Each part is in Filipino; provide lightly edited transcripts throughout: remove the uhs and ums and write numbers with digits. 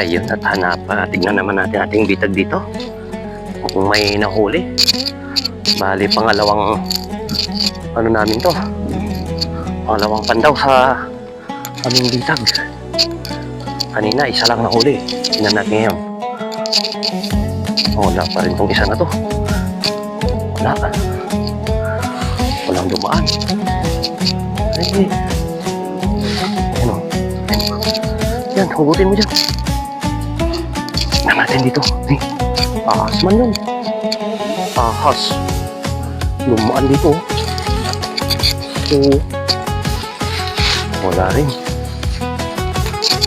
Ayun, at tignan naman natin ating bitag dito. Kung may nahuli. Bali, pangalawang ano namin to. Pangalawang pandaw sa aming bitag. Kanina, isa lang nahuli. Tingnan natin ngayon. Wala pa rin tong isa na to. Wala. Walang dumaan. Ay. Ayan o. Yan, hugutin mo dyan. Tingnan natin dito. Ay. Ahas man yun. Ahas. Lumaan dito. Oo. Wala rin.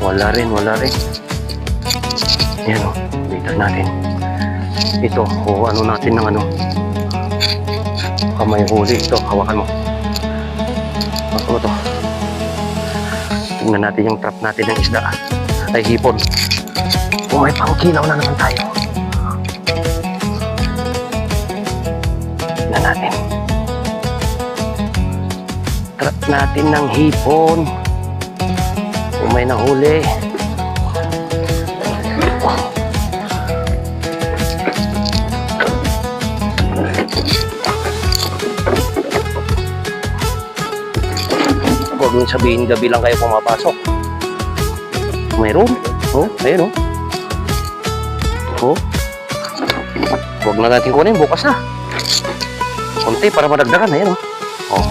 Wala rin. Ayan o. Dito natin. Ito. O ano natin ng ano. Kamay huli. Ito. Hawakan mo. Ano to? Tingnan natin yung trap natin ng isda. Ay hipon. O may pangkilaw na naman tayo. Tingnan natin. Trap natin ng hipon. O may nahuli. Huwag nyo sabihin gabi lang kayo pumapasok. Mayroon. Oh, ayun oh. Oh. Huwag na natin kunin, bukas na. Kunti para madagdagan, ayun oh. Oh.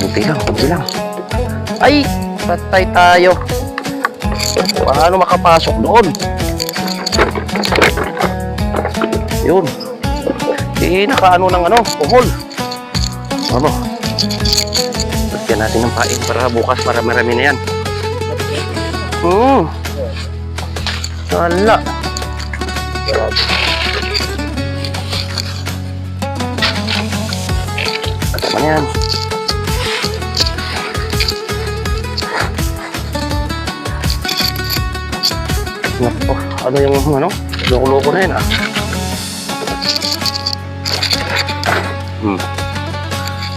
Kunti lang. Ay, patay tayo. Paano makapasok doon? Yun. Nakaano ng ano, umol. Ano? Lagyan natin ng pain para bukas marami-rami na yan. Wala. Ano man yan? Naku, ano yung ano? Loko-loko na yan ah.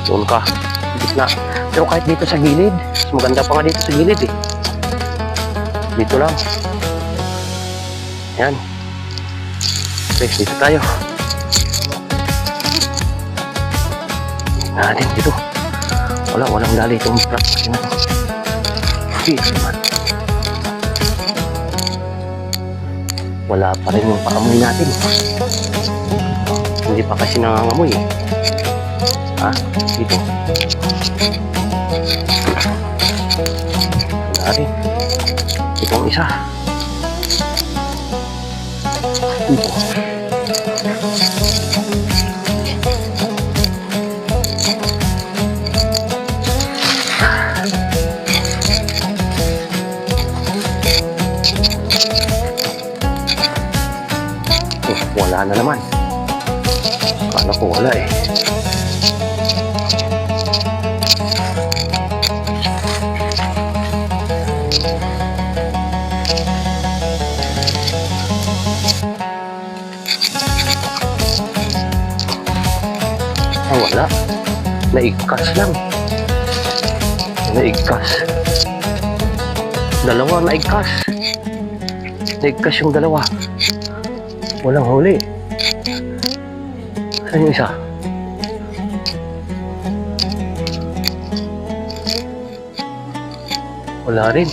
Doon ka. Gitna. Pero kahit dito sa gilid, mas maganda pa nga dito sa gilid eh. Dito lang. Yan. Okay, dito tayo. Natin dito. Walang dali itong practice na ito. Okay, man. Wala pa rin yung paamoy natin. Hindi pa kasi nangangamoy eh. Ha? Dito. Natin. Itong isa. Ito. Wala na naman. Akala ko wala eh. Wala. Naigkas lang. Naigkas. Dalawa naigkas. Naigkas yung dalawa. Walang huli. Saan yung isa? Wala rin.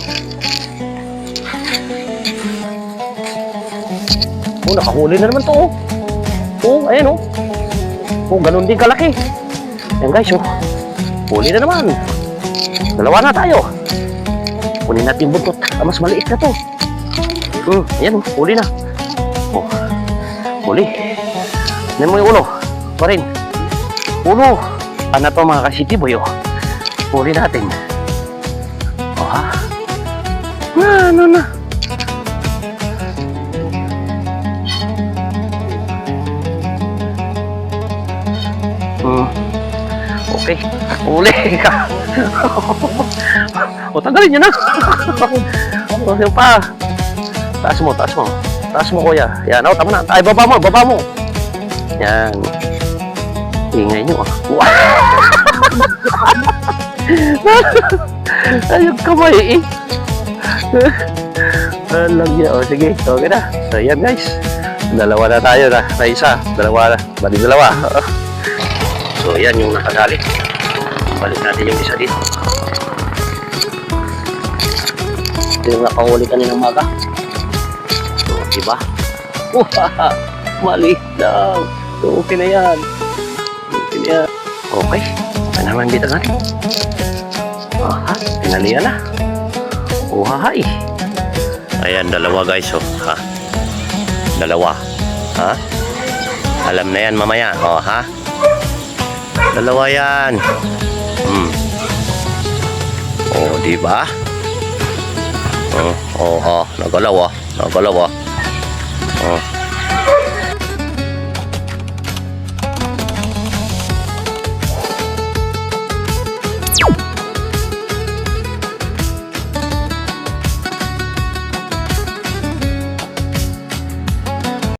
Oh, nakahuli na naman to oh. Oh, ayan oh. Oh, ganun din kalaki. Ayan guys, oh. Huli na naman. Dalawa na tayo. Kunin natin yung buntot. Mas maliit na to. Ayan, oh. Huli na. Oh. Huli. Tignan mo yung ulo. Pa rin. Ulo. Ano to mga ka-city boy, oh. Huli natin. Oh, ha? Ano na? Okay. Uli ka. O, tanggalin nyo na. O, yung pa. Taas mo. Taas mo, kuya. Yan, o, tama na. Ay, baba mo. Yan. Ingay nyo, ah. Ay, yung kamay, eh. Alam niya. O, sige. Okay na. So, yan guys. Dalawa na tayo na. Na isa. Dalawa na. Bali dalawa. So, yan yung nakadali. Balik natin yung isa dito. Ito yung nakahuli kanina umaga. So, diba? Maliit lang. So, okay na yan. Okay na yan. Okay. Ano naman dito natin? Aha, pinalian na. Oh, hahay. Ayan, dalawa guys, oh. Ha? Dalawa. Ha? Alam na yan mamaya. Oh, ha? Dalawa yan. Oh, di ba? Oh, nagalaw ah. Nagalaw ah. Oh.